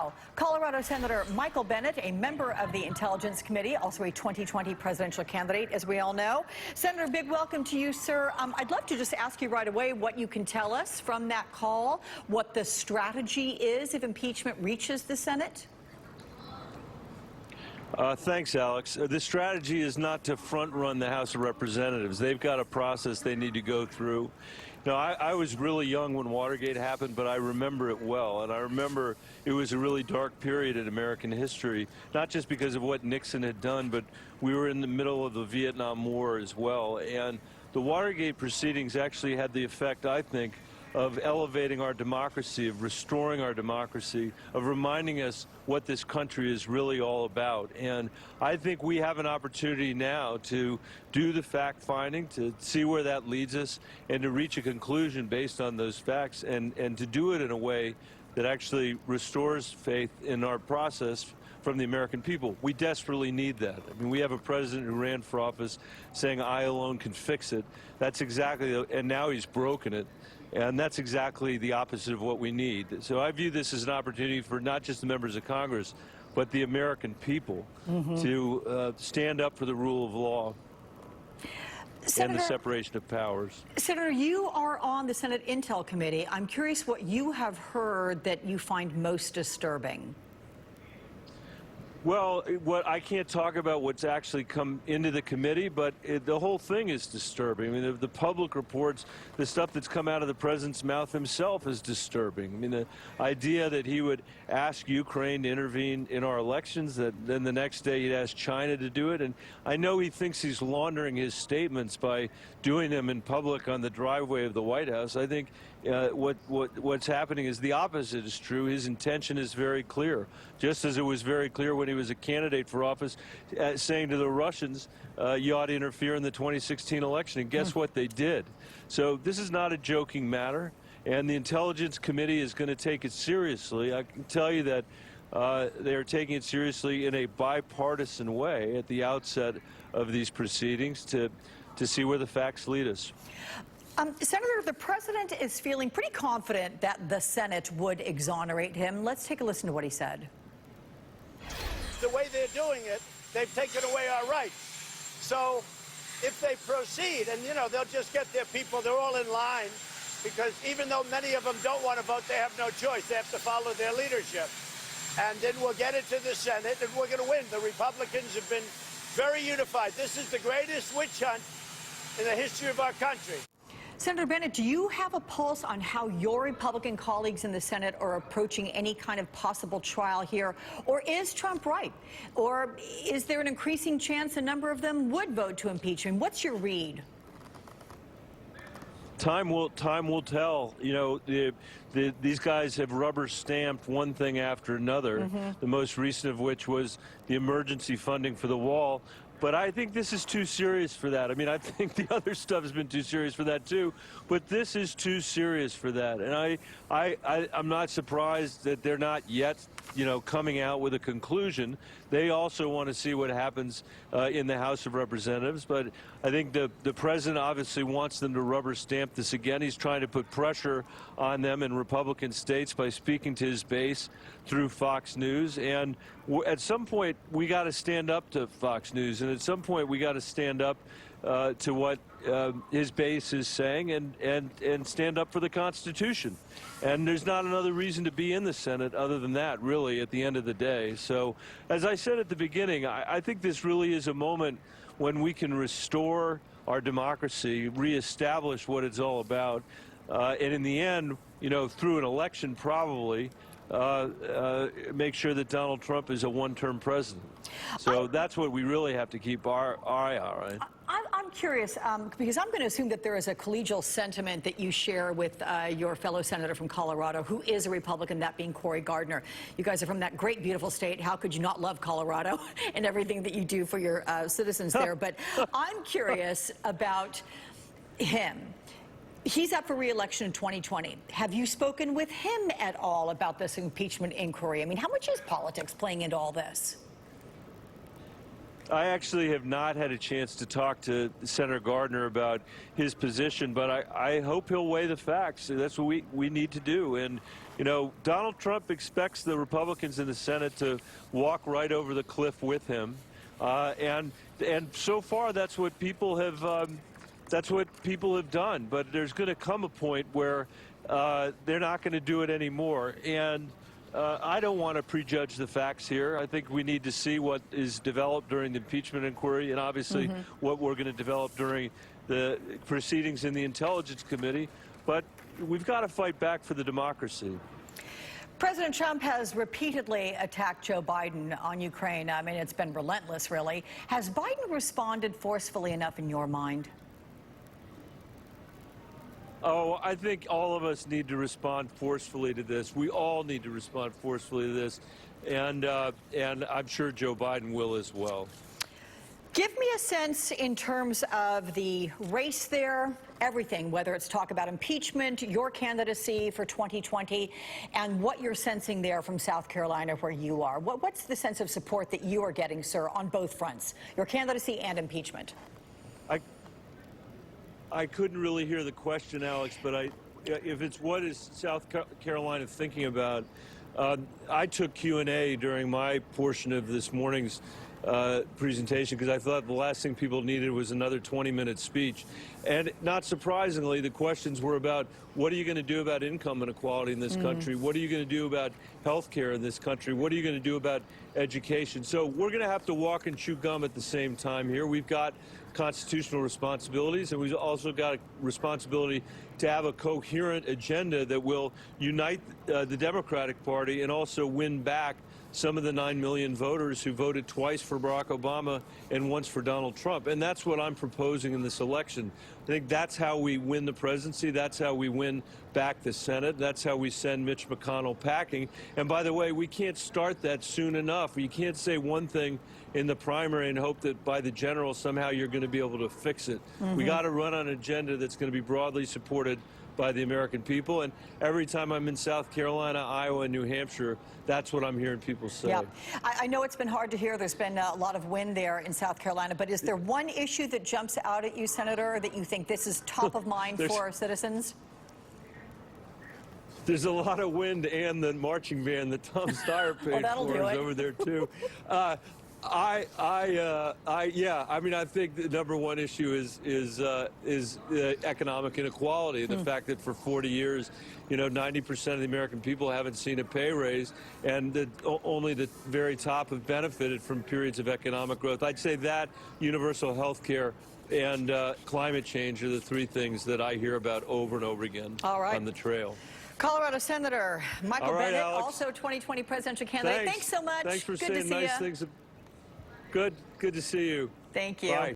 Now, Colorado Senator Michael Bennet, a member of the Intelligence Committee, also a 2020 presidential candidate, as we all know. Senator, big welcome to you, sir. I'd love to just ask you right away what you can tell us from that call, what the strategy is if impeachment reaches the Senate. Thanks, Alex. The strategy is not to front-run the House of Representatives. They've got a process they need to go through. Now, I was really young when Watergate happened, but I remember it well. And I remember it was a really dark period in American history, not just because of what Nixon had done, but we were in the middle of the Vietnam War as well. And the Watergate proceedings actually had the effect, I think, of elevating our democracy, of restoring our democracy, of reminding us what this country is really all about. And I think we have an opportunity now to do the fact-finding, to see where that leads us, and to reach a conclusion based on those facts, and to do it in a way that actually restores faith in our process from the American people. We desperately need that. I mean, we have a president who ran for office saying, "I alone can fix it." That's exactly, and now he's broken it. And that's exactly the opposite of what we need. So I view this as an opportunity for not just the members of Congress, but the American people to stand up for the rule of law and the separation of powers. Senator, you are on the Senate Intel Committee. I'm curious what you have heard that you find most disturbing. Well, I can't talk about what's actually come into the committee, but the whole thing is disturbing. I mean, the public reports, the stuff that's come out of the president's mouth himself is disturbing. I mean, the idea that he would ask Ukraine to intervene in our elections, that then the next day he'd ask China to do it. And I know he thinks he's laundering his statements by doing them in public on the driveway of the White House. I think what's happening is the opposite is true. His intention is very clear, just as it was very clear when he was a candidate for office, saying to the Russians, you ought to interfere in the 2016 election. And guess what? They did. So this is not a joking matter, and the Intelligence Committee is going to take it seriously. I can tell you that they are taking it seriously in a bipartisan way at the outset of these proceedings to see where the facts lead us. Senator, the president is feeling pretty confident that the Senate would exonerate him. Let's take a listen to what he said. The way they're doing it, they've taken away our rights. So if they proceed, and, you know, they'll just get their people, they're all in line, because even though many of them don't want to vote, they have no choice. They have to follow their leadership. And then we'll get it to the Senate, and we're going to win. The Republicans have been very unified. This is the greatest witch hunt in the history of our country. Senator Bennet, do you have a pulse on how your Republican colleagues in the Senate are approaching any kind of possible trial here? Or is Trump right? Or is there an increasing chance a number of them would vote to impeach him? What's your read? Time will tell. You know, these guys have rubber stamped one thing after another, the most recent of which was the emergency funding for the wall. But I think this is too serious for that. I mean, I think the other stuff has been too serious for that, too. But this is too serious for that. And I'm not surprised that they're not yet, you know, coming out with a conclusion. They also want to see what happens in the House of Representatives. But I think the president obviously wants them to rubber stamp this again. He's trying to put pressure on them in Republican states by speaking to his base through Fox News. And at some point, we got to stand up to Fox News. And at some point, we got to stand up to what his base is saying and stand up for the Constitution. And there's not another reason to be in the Senate other than that, really, at the end of the day. So, as I said at the beginning, I think this really is a moment when we can restore our democracy, reestablish what it's all about, and in the end, you know, through an election probably, make sure that Donald Trump is a one-term president. So that's what we really have to keep our eye on, right? I'm curious, because I'm going to assume that there is a collegial sentiment that you share with your fellow senator from Colorado, who is a Republican, that being Cory Gardner. You guys are from that great, beautiful state. How could you not love Colorado and everything that you do for your citizens there? But I'm curious about him. He's up for re-election in 2020. Have you spoken with him at all about this impeachment inquiry? I mean, how much is politics playing into all this? I actually have not had a chance to talk to Senator Gardner about his position, but I hope he'll weigh the facts. That's what we need to do. And, You know, Donald Trump expects the Republicans in the Senate to walk right over the cliff with him, and so far that's what people have done. But there's going to come a point where they're not going to do it anymore, and I don't want to prejudge the facts here. I think we need to see what is developed during the impeachment inquiry, and obviously what we're going to develop during the proceedings in the Intelligence Committee. But we've got to fight back for the democracy. President Trump has repeatedly attacked Joe Biden on Ukraine. I mean, it's been relentless, really. Has Biden responded forcefully enough in your mind? Oh, I think all of us need to respond forcefully to this. We all need to respond forcefully to this, and I'm sure Joe Biden will as well. Give me a sense in terms of the race there, everything, whether it's talk about impeachment, your candidacy for 2020, and what you're sensing there from South Carolina where you are. What's the sense of support that you are getting, sir, on both fronts, your candidacy and impeachment? I couldn't really hear the question, Alex, but if it's what is South Carolina thinking about, I took Q&A during my portion of this morning's presentation because I thought the last thing people needed was another 20-minute speech. And not surprisingly, the questions were about what are you going to do about income inequality in this country? What are you going to do about health care in this country? What are you going to do about education? So we're going to have to walk and chew gum at the same time here. We've got constitutional responsibilities, and we've also got a responsibility to have a coherent agenda that will unite the Democratic Party and also win back some of the 9 million voters who voted twice for Barack Obama and once for Donald Trump. And that's what I'm proposing in this election. I think that's how we win the presidency. That's how we win back the Senate. That's how we send Mitch McConnell packing. And by the way, we can't start that soon enough. You can't say one thing in the primary and hope that by the general somehow you're going to be able to fix it. We got to run on an agenda that's going to be broadly supported by the American people. And every time I'm in South Carolina, Iowa, and New Hampshire, that's what I'm hearing people say. Yeah. I know it's been hard to hear. There's been a lot of wind there in South Carolina. But is there one issue that jumps out at you, Senator, that you think this is top of mind for citizens? There's a lot of wind and the marching band that Tom Steyer paid for is over there, too. Yeah, I mean, I think the number one issue is economic inequality. The fact that for 40 years, you know, 90% of the American people haven't seen a pay raise, and that only the very top have benefited from periods of economic growth. I'd say that, universal health care, and climate change are the three things that I hear about over and over again on the trail. Colorado Senator Michael Bennet, Alex. also 2020 presidential candidate. Thanks so much. Thanks for Good saying to see nice you. things. Good to see you. Thank you. Bye.